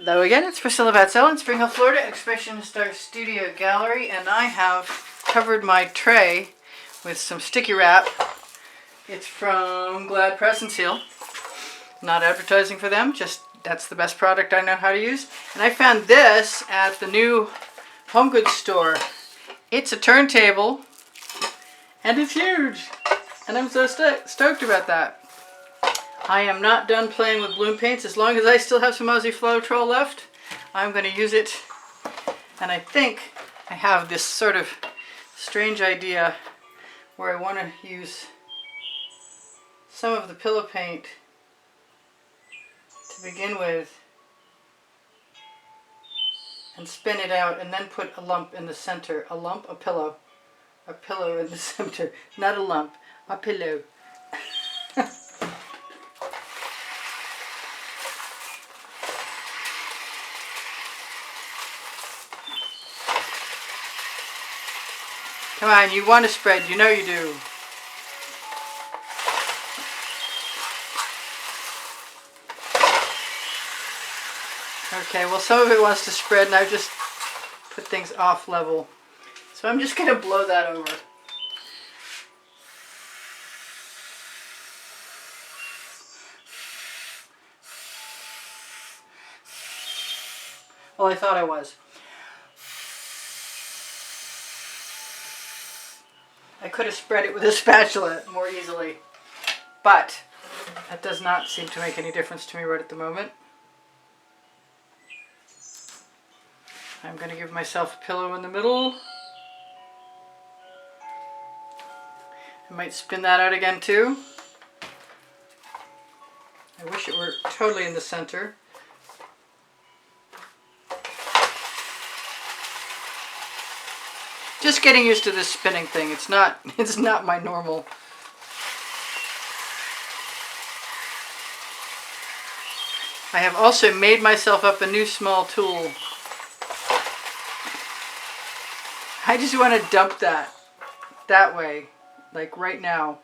Hello again, it's Priscilla Batzell in Spring Hill, Florida, Expressionist Art Studio Gallery, and I have covered my tray with some sticky wrap. It's from Glad Press and Seal. Not advertising for them, just that's the best product I know how to use. And I found this at the new home goods store. It's a turntable, and it's huge, and I'm so stoked about that. I am not done playing with bloom paints. As long as I still have some Aussie Floetrol left, I'm going to use it. And I think I have this sort of strange idea where I want to use some of the pillow paint to begin with and spin it out and then put a lump in the center. A lump, a pillow. A pillow in the center. Not a lump, a pillow. Come on, you want to spread, you know you do. Okay, well some of it wants to spread and I've just put things off level. So I'm just going to blow that over. Well, I thought I was. I could have spread it with a spatula more easily, but that does not seem to make any difference to me right at the moment. I'm going to give myself a pillow in the middle. I might spin that out again too. I wish it were totally in the center. Just getting used to this spinning thing. It's not my normal. I have also made myself up a new small tool. I just want to dump that way, like right now.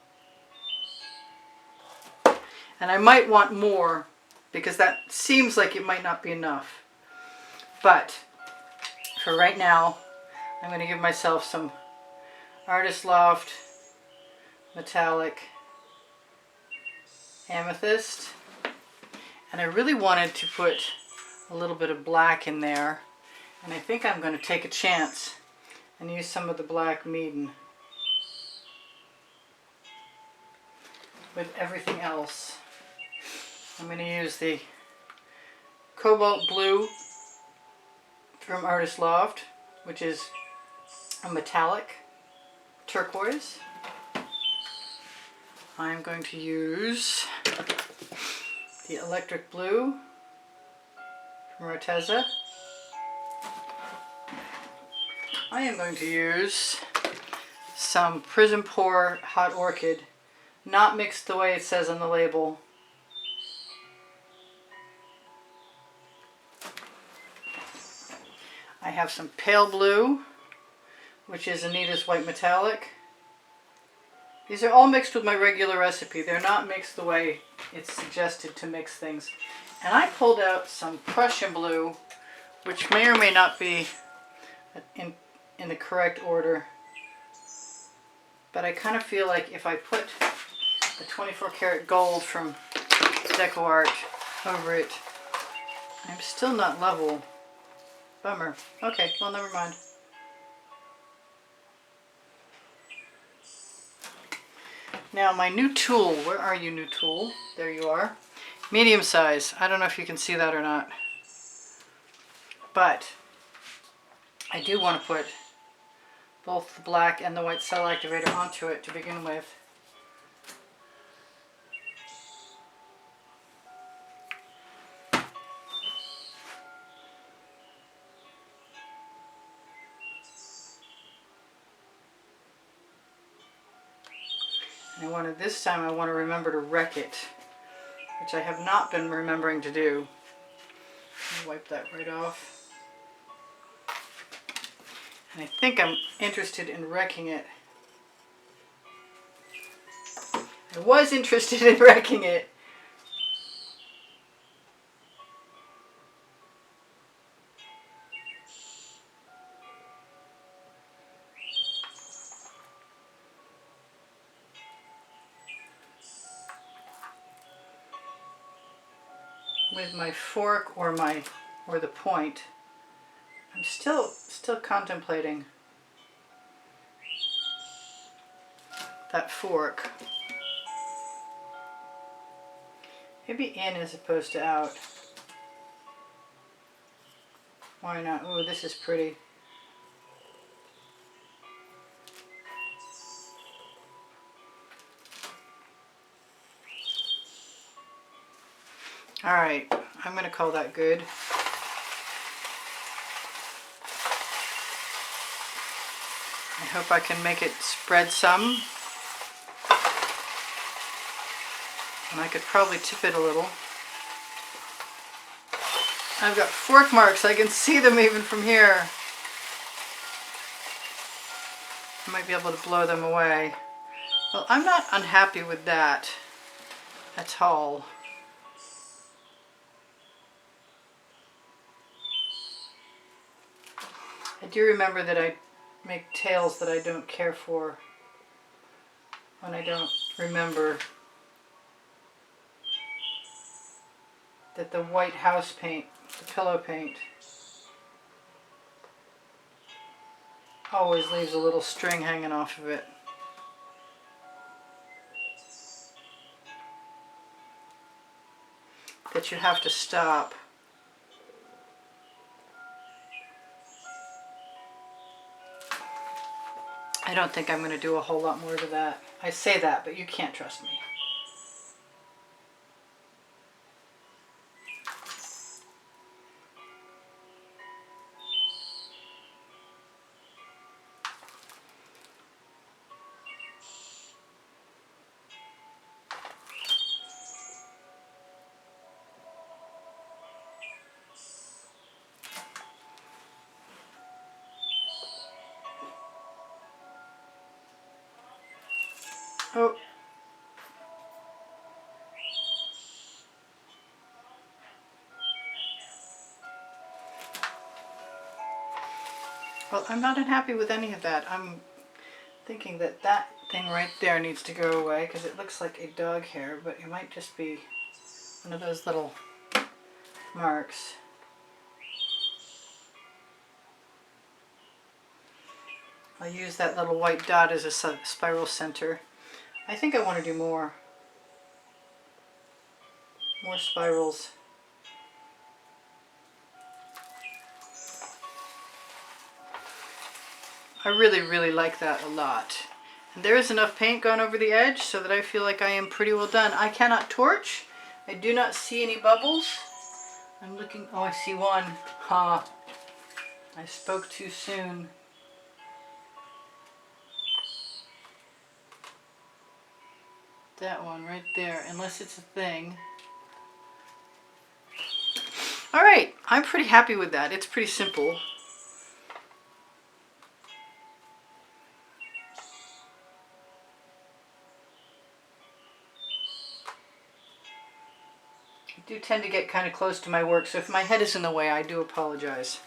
And I might want more because that seems like it might not be enough. But for right now, I'm going to give myself some Artist Loft metallic amethyst. And I really wanted to put a little bit of black in there. And I think I'm going to take a chance and use some of the black Meeden with everything else. I'm going to use the cobalt blue from Artist Loft, which is a metallic turquoise. I'm going to use the electric blue from Roteza. I am going to use some Prism Pour Hot Orchid, not mixed the way it says on the label. I have some pale blue, which is Anita's white metallic. These are all mixed with my regular recipe. They're not mixed the way it's suggested to mix things. And I pulled out some Prussian blue, which may or may not be in the correct order. But I kind of feel like if I put the 24 karat gold from Deco Art over it, I'm still not level. Bummer. Okay, well, never mind. Now my new tool, where are you, new tool? There you are. Medium size. I don't know if you can see that or not. But I do want to put both the black and the white cell activator onto it to begin with. And this time I want to remember to wreck it, which I have not been remembering to do. Wipe that right off. And I think I'm interested in wrecking it. I was interested in wrecking it with my fork or the point. I'm still contemplating that fork. Maybe in as opposed to out. Why not? Oh, this is pretty. All right, I'm going to call that good. I hope I can make it spread some. And I could probably tip it a little. I've got fork marks. I can see them even from here. I might be able to blow them away. Well, I'm not unhappy with that at all. I do remember that I make tails that I don't care for when I don't remember that the white house paint, the pillow paint, always leaves a little string hanging off of it. That you have to stop. I don't think I'm going to do a whole lot more to that. I say that, but you can't trust me. Oh. Well, I'm not unhappy with any of that. I'm thinking that that thing right there needs to go away because it looks like a dog hair, but it might just be one of those little marks. I'll use that little white dot as a spiral center. I think I want to do more spirals. I really like that a lot. And there is enough paint gone over the edge so that I feel like I am pretty well done. I cannot torch. I do not see any bubbles. I'm looking, oh, I see one. Ha! I spoke too soon. That one right there, unless it's a thing. Alright, I'm pretty happy with that. It's pretty simple. I do tend to get kind of close to my work, so if my head is in the way, I do apologize.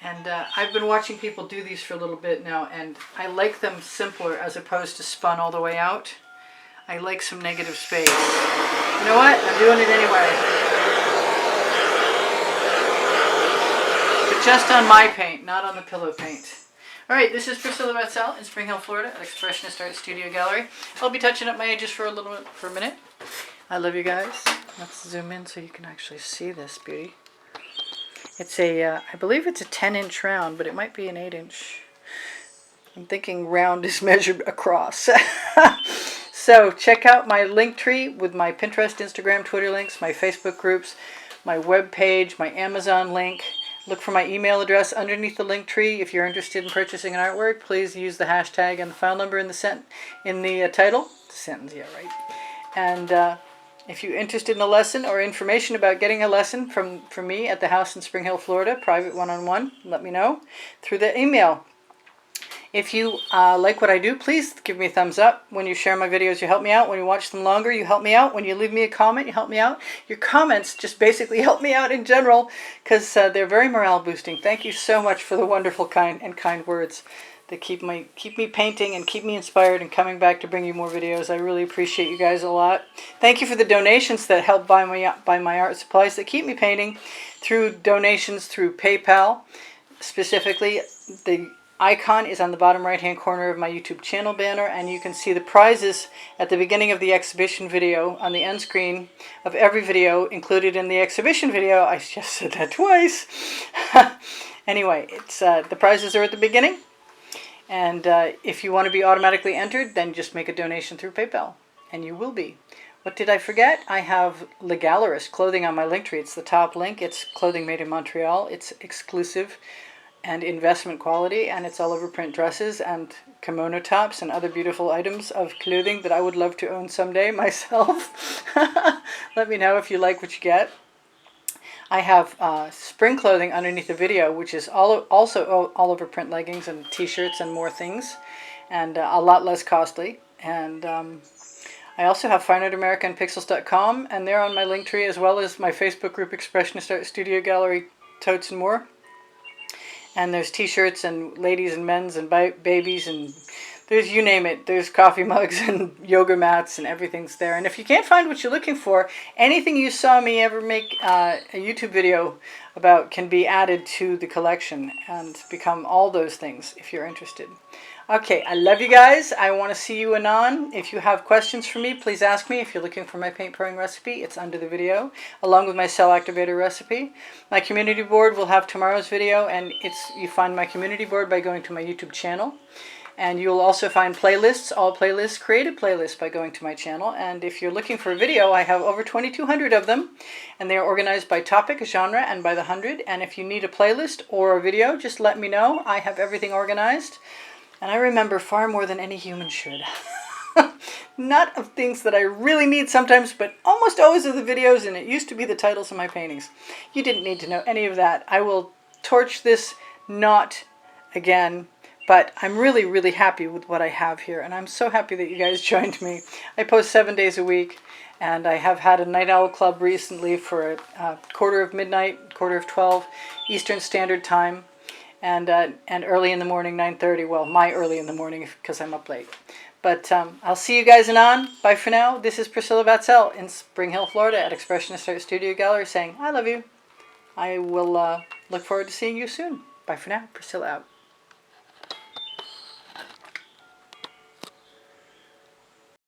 And I've been watching people do these for a little bit now, and I like them simpler as opposed to spun all the way out. I like some negative space. You know what? I'm doing it anyway. But just on my paint, not on the pillow paint. Alright, this is Priscilla Batzell in Spring Hill, Florida at Expressionist Art Studio Gallery. I'll be touching up my edges for a minute. I love you guys. Let's zoom in so you can actually see this beauty. It's a, I believe it's a 10-inch round, but it might be an 8-inch. I'm thinking round is measured across. So check out my link tree with my Pinterest, Instagram, Twitter links, my Facebook groups, my web page, my Amazon link. Look for my email address underneath the link tree. If you're interested in purchasing an artwork, please use the hashtag and the file number in the title. The sentence, yeah, right. And if you're interested in a lesson or information about getting a lesson from me at the house in Spring Hill, Florida, private one-on-one, let me know through the email. If you like what I do, please give me a thumbs up. When you share my videos, you help me out. When you watch them longer, you help me out. When you leave me a comment, you help me out. Your comments just basically help me out in general because they're very morale boosting. Thank you so much for the wonderful kind words. that keep me painting and keep me inspired and coming back to bring you more videos. I really appreciate you guys a lot. Thank you for the donations that help buy my art supplies that keep me painting, through donations through PayPal. Specifically, the icon is on the bottom right hand corner of my YouTube channel banner, and you can see the prizes at the beginning of the exhibition video on the end screen of every video included in the exhibition video. I just said that twice. Anyway, it's the prizes are at the beginning, and if you want to be automatically entered, then just make a donation through PayPal and you will be. What did I forget? I have Le Gallerist clothing on my Linktree. It's the top link. It's clothing made in Montreal. It's exclusive and investment quality, and it's all over print dresses and kimono tops and other beautiful items of clothing that I would love to own someday myself. Let me know if you like what you get. I have spring clothing underneath the video, which is also all over print leggings and t-shirts and more things, and a lot less costly. And I also have fineartamericanpixels.com, and they're on my Linktree, as well as my Facebook group Expressionist Art Studio Gallery, totes and more. And there's t-shirts and ladies and men's and babies, and there's, you name it. There's coffee mugs and yoga mats, and everything's there. And if you can't find what you're looking for, anything you saw me ever make a YouTube video about can be added to the collection and become all those things if you're interested. Okay, I love you guys. I want to see you anon. If you have questions for me, please ask me. If you're looking for my paint pouring recipe, it's under the video, along with my cell activator recipe. My community board will have tomorrow's video, and you find my community board by going to my YouTube channel. And you'll also find playlists, all playlists, created playlists, by going to my channel. And if you're looking for a video, I have over 2,200 of them, and they are organized by topic, genre, and by the 100. And if you need a playlist or a video, just let me know. I have everything organized. And I remember far more than any human should. Not of things that I really need sometimes, but almost always of the videos, and it used to be the titles of my paintings. You didn't need to know any of that. I will torch this not again, but I'm really, really happy with what I have here, and I'm so happy that you guys joined me. I post 7 days a week, and I have had a Night Owl Club recently for a quarter of midnight, quarter of 12 Eastern Standard Time. And early in the morning, 9:30. Well, my early in the morning, because I'm up late. But I'll see you guys anon. Bye for now. This is Priscilla Batzell in Spring Hill, Florida at Expressionist Art Studio Gallery, saying I love you. I will look forward to seeing you soon. Bye for now. Priscilla out.